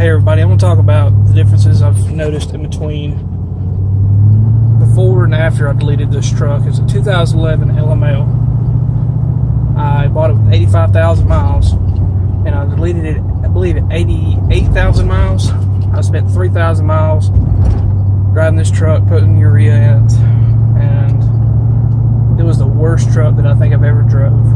Hey everybody, I'm going to talk about the differences I've noticed in between before and after I deleted this truck. It's a 2011 LML. I bought it with 85,000 miles and I deleted it, I believe, at 88,000 miles. I spent 3,000 miles driving this truck, putting urea in it, and it was the worst truck that I think I've ever drove.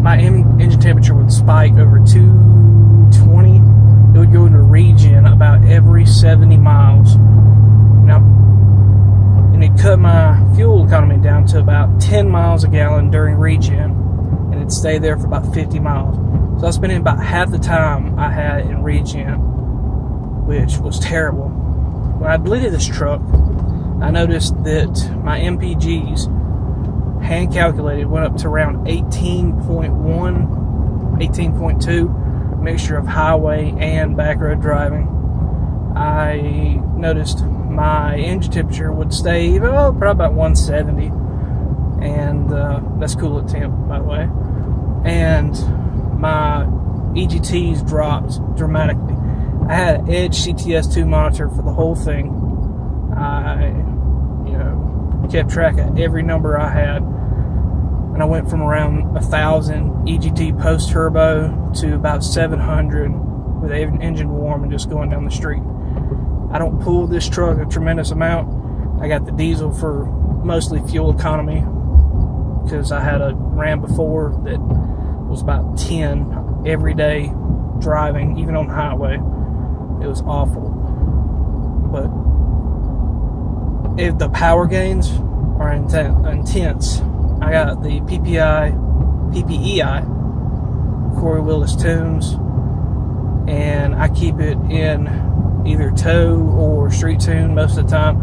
My engine temperature would spike over 220. It would go into regen about every 70 miles. Now, and it cut my fuel economy down to about 10 miles a gallon during regen, and it'd stay there for about 50 miles. So I was spending about half the time I had in regen, which was terrible. When I deleted this truck, I noticed that my MPGs, hand calculated, went up to around 18.1, 18.2. Mixture of highway and back road driving. I noticed my engine temperature would stay probably about 170, and that's cool at temp, by the way. And my EGTs dropped dramatically. I had an Edge CTS2 monitor for the whole thing. I, kept track of every number I had. And I went from around 1,000 EGT post turbo to about 700 with the engine warm and just going down the street. I don't pull this truck a tremendous amount. I got the diesel for mostly fuel economy because I had a Ram before that was about 10 every day driving, even on the highway. It was awful. But if the power gains are intense, I got the PPEI Corey Willis tunes, and I keep it in either tow or street tune most of the time,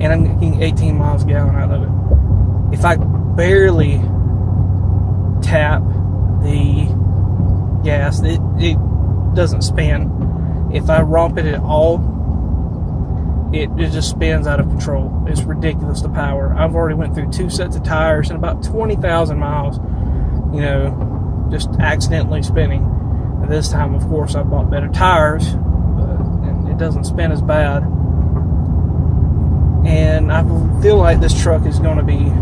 and I'm getting 18 miles a gallon out of it. If I barely tap the gas, it doesn't spin. If I romp it at all, it just spins out of control. It's ridiculous, the power. I've already went through 2 sets of tires and about 20,000 miles, just accidentally spinning. And this time, of course, I bought better tires, and it doesn't spin as bad. And I feel like this truck is going to be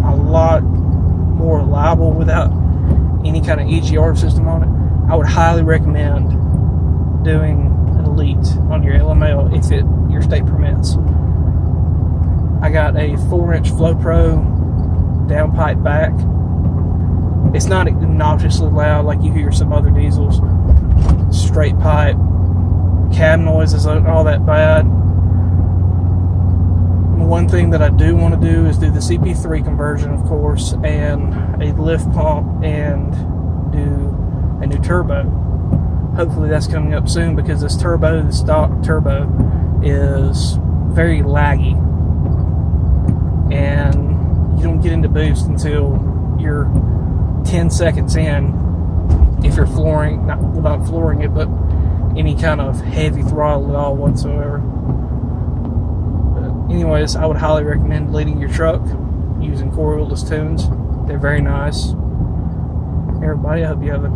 a lot more reliable without any kind of EGR system on it. I would highly recommend doing an Elite on your LML if your state permits. I got a 4-inch FlowPro downpipe back. It's not obnoxiously loud like you hear some other diesels. Straight pipe. Cab noise isn't all that bad. One thing that I do want to do is do the CP3 conversion, of course, and a lift pump, and do a new turbo. Hopefully that's coming up soon, because this turbo, the stock turbo, is very laggy, and you don't get into boost until you're 10 seconds in, if you're flooring, not flooring it, but any kind of heavy throttle at all whatsoever. But anyways, I would highly recommend deleting your truck using Corey Willis tunes. They're very nice. Everybody, I hope you have a